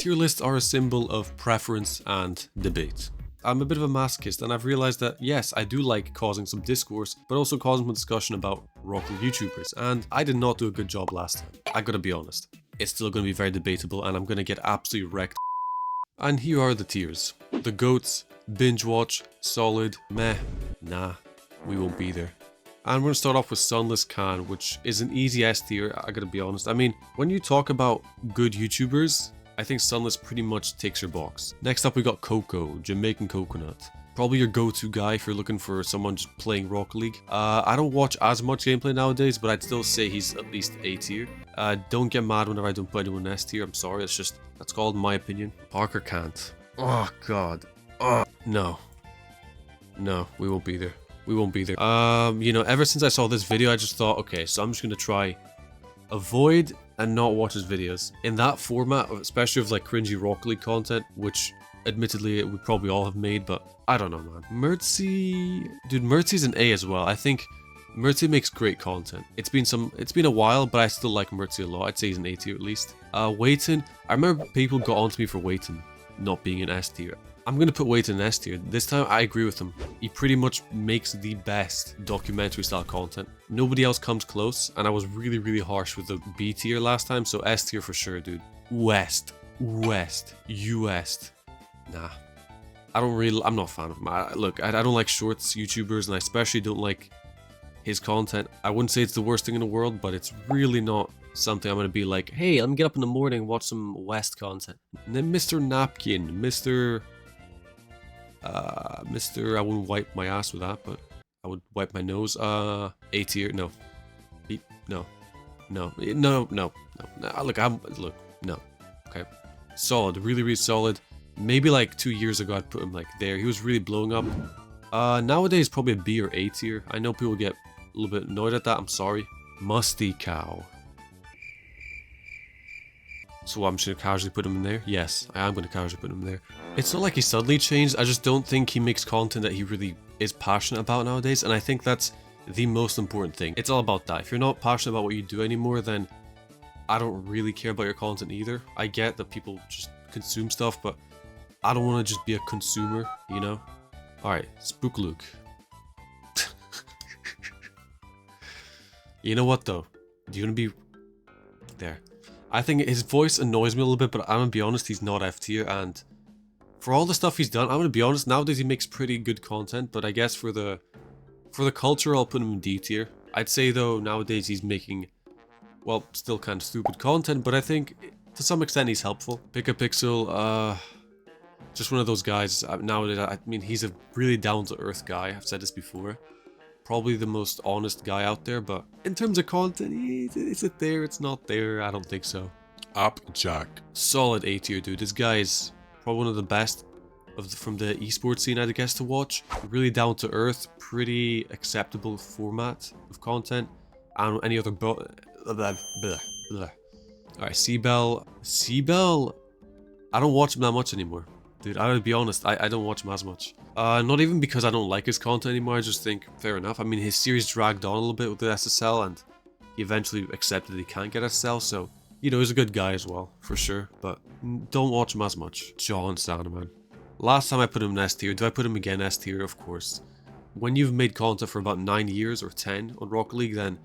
Tier lists are a symbol of preference and debate. I'm a bit of a masochist, and I've realized that yes, I do like causing some discourse, but also causing some discussion about Rocket League YouTubers, and I did not do a good job last time. I gotta be honest. It's still gonna be very debatable, and I'm gonna get absolutely wrecked. And here are the tiers. The GOATs, binge watch, solid, meh, nah, we won't be there. And we're gonna start off with Sunless Khan, which is an easy S tier, I gotta be honest. I mean, when you talk about good YouTubers, I think Sunless pretty much takes your box. Next up we got Coco, Jamaican Coconut. Probably your go-to guy if you're looking for someone just playing Rocket League. I don't watch as much gameplay nowadays, but I'd still say he's at least A tier. Don't get mad whenever I don't put anyone in S tier, I'm sorry, that's called my opinion. Parker can't. Oh god. Oh, no. No, we won't be there. We won't be there. You know, ever since I saw this video, I just thought, okay, so I'm just gonna try avoid and not watch his videos. In that format, especially of like cringy Rocket League content, which admittedly we probably all have made, but I don't know, man. Mertzy, dude, Mertzy's an A as well. I think Mertzy makes great content. It's been a while, but I still like Mertzy a lot. I'd say he's an A tier at least. Waiton, I remember people got onto me for Waiton not being an S tier. I'm gonna put Waiton in S tier. This time I agree with him. He pretty much makes the best documentary style content. Nobody else comes close, and I was really harsh with the B tier last time, so S tier for sure, dude. West, US. Nah. I'm not a fan of him. Look, I don't like shorts YouTubers, and I especially don't like his content. I wouldn't say it's the worst thing in the world, but it's really not something I'm gonna be like, hey, let me get up in the morning and watch some West content. And then Mr. Napkin, Mr. I wouldn't wipe my ass with that, but I would wipe my nose. A tier, no. No. Look, no. Okay. Solid, really solid. Maybe like 2 years ago I'd put him like there. He was really blowing up. Nowadays probably a B or A tier. I know people get a little bit annoyed at that, I'm sorry. Musty Cow. So I'm just gonna casually put him in there? Yes, I am gonna casually put him there. It's not like he suddenly changed, I just don't think he makes content that he really is passionate about nowadays, and I think that's the most important thing. It's all about that. If you're not passionate about what you do anymore, then I don't really care about your content either. I get that people just consume stuff, but I don't want to just be a consumer, you know? Alright, Spook Luke. You know what though? Do you want to be there? I think his voice annoys me a little bit, but I'm gonna be honest, he's not F tier, and for all the stuff he's done, I'm gonna be honest, nowadays he makes pretty good content, but I guess for the culture, I'll put him in D tier. I'd say though, nowadays he's making, well, still kind of stupid content, but I think to some extent he's helpful. Pick a Pixel, just one of those guys. Nowadays, I mean, he's a really down-to-earth guy, I've said this before. Probably the most honest guy out there, but in terms of content, is it there? It's not there. I don't think so. Up Jack. Solid A tier, dude. This guy is probably one of the best from the esports scene, I guess, to watch. Really down to earth, pretty acceptable format of content. And any other Alright, Seabell. Seabell, I don't watch him that much anymore. Dude, I gotta be honest, I don't watch him as much. Not even because I don't like his content anymore, I just think, fair enough. I mean, his series dragged on a little bit with the SSL, and he eventually accepted he can't get SSL, so, you know, he's a good guy as well, for sure, but don't watch him as much. John Sandeman. Last time I put him in S tier, do I put him again S tier? Of course. When you've made content for about 9 years or 10 on Rocket League, then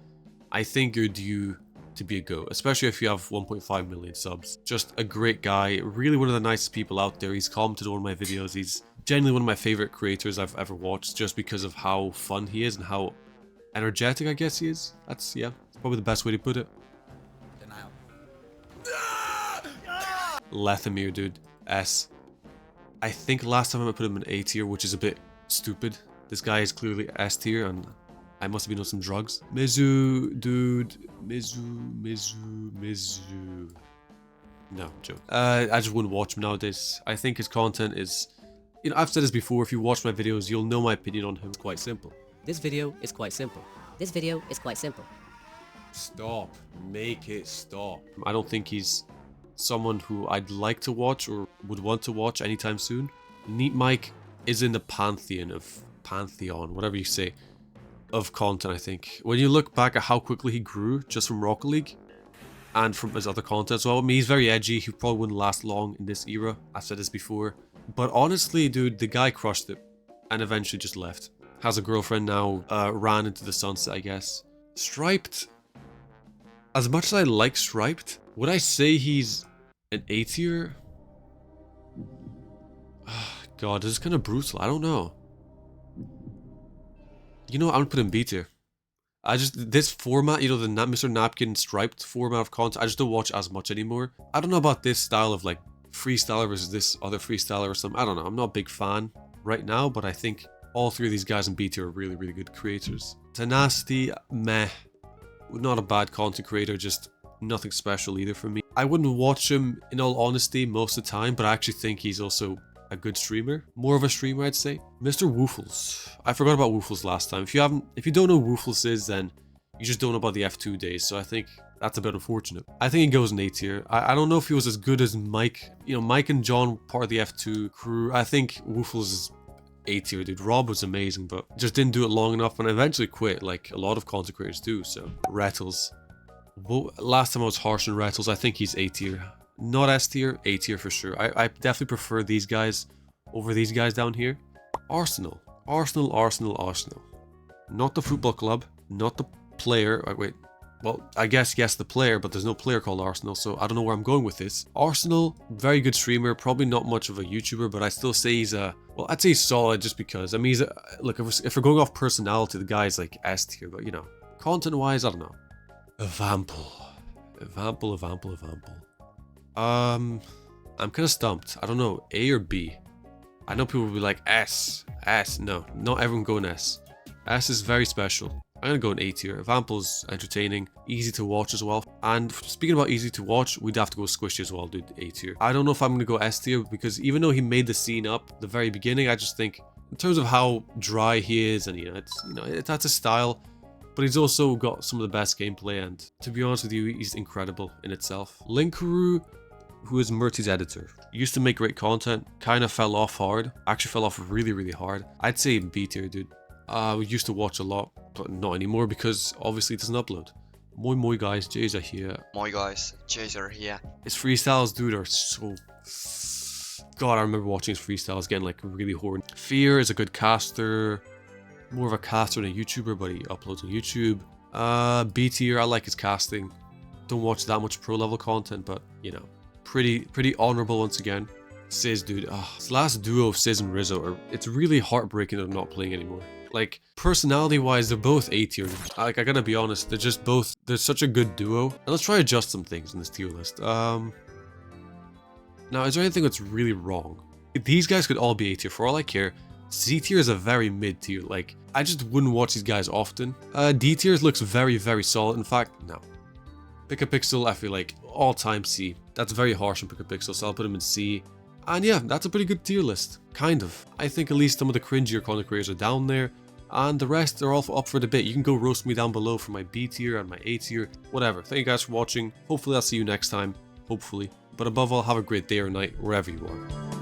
I think you're due to be a GOAT, especially if you have 1.5 million subs. Just a great guy, really one of the nicest people out there. He's commented on my videos. He's genuinely one of my favorite creators I've ever watched, just because of how fun he is and how energetic, I guess, he is. That's, yeah, probably the best way to put it. Denial. Lethamir, dude. S. I think last time I put him in A tier, which is a bit stupid. This guy is clearly S tier, and I must have been on some drugs. Mizu, dude. Mizu. No, joke. I just wouldn't watch him nowadays. I think his content is... You know, I've said this before, if you watch my videos, you'll know my opinion on him. It's quite simple. This video is quite simple. This video is quite simple. Stop. Make it stop. I don't think he's someone who I'd like to watch or would want to watch anytime soon. Neat Mike is in the pantheon, whatever you say, of content, I think. When you look back at how quickly he grew just from Rocket League, and from his other content as well. I mean, he's very edgy. He probably wouldn't last long in this era. I've said this before. But honestly, dude, the guy crushed it and eventually just left. Has a girlfriend now, ran into the sunset, I guess. Striped. As much as I like Striped, would I say he's an A tier? God, this is kind of brutal. I don't know. You know what? I'm gonna put him B tier. This format, you know, the Mr. Napkin striped format of content, I just don't watch as much anymore. I don't know about this style of like freestyler versus this other freestyler or something. I don't know. I'm not a big fan right now, but I think all three of these guys in B tier are really, really good creators. Tenacity, meh. Not a bad content creator, just nothing special either for me. I wouldn't watch him in all honesty most of the time, but I actually think he's also a good streamer. More of a streamer, I'd say. Mr. Woofles. I forgot about Woofles last time. If you don't know who Woofles is, then you just don't know about the F2 days, so I think that's a bit unfortunate. I think he goes in A tier. I don't know if he was as good as Mike. You know, Mike and John, part of the F2 crew. I think Woofles is A tier, dude. Rob was amazing, but just didn't do it long enough and eventually quit, like a lot of content creators do, so. Rettles. Well, last time I was harsh on Rettles, I think he's A tier. Not S tier, A tier for sure. I definitely prefer these guys over these guys down here. Arsenal. Arsenal. Not the football club, not the player. Wait. Well, I guess yes, the player, but there's no player called Arsenal, so I don't know where I'm going with this. Arsenal, very good streamer, probably not much of a YouTuber, but I still say he's a, well, I'd say he's solid just because, I mean, look, if we're going off personality, the guy's like S tier, but you know, content-wise, I don't know. Evample. I'm kind of stumped. I don't know, A or B. I know people will be like S. No, not everyone going S. S is very special. I'm gonna go in A tier. Evample's entertaining, easy to watch as well. And speaking about easy to watch, we'd have to go Squishy as well, dude. A tier. I don't know if I'm gonna go S tier because even though he made the scene up at the very beginning, I just think in terms of how dry he is, and that's a style. But he's also got some of the best gameplay, and to be honest with you, he's incredible in itself. Linkuru, who is Murty's editor, used to make great content, kind of fell off hard. Actually fell off really, really hard. I'd say B tier, dude. We used to watch a lot, but not anymore because obviously it doesn't upload. Moi guys, Jays are here. Moi guys, Jays are here. His freestyles, dude, are so... God, I remember watching his freestyles getting like really horny. Fear is a good caster. More of a caster than a YouTuber, but he uploads on YouTube. B tier, I like his casting. Don't watch that much pro level content, but you know, pretty honorable once again. Sizz, dude, this last duo of Sizz and Rizzo, it's really heartbreaking that they're not playing anymore. Like, personality wise, they're both A tier. Like, I gotta be honest, they're such a good duo. And let's try to adjust some things in this tier list. Now, is there anything that's really wrong? These guys could all be A tier, for all I care. C tier is a very mid tier, like, I just wouldn't watch these guys often. D tier looks very, very solid. In fact, no. Pixel, I feel like all time C. That's very harsh on Pixel, so I'll put him in C. And yeah, that's a pretty good tier list. Kind of. I think at least some of the cringier content creators are down there, and the rest are all up for debate. You can go roast me down below for my B tier and my A tier, whatever. Thank you guys for watching. Hopefully I'll see you next time. Hopefully. But above all, have a great day or night, wherever you are.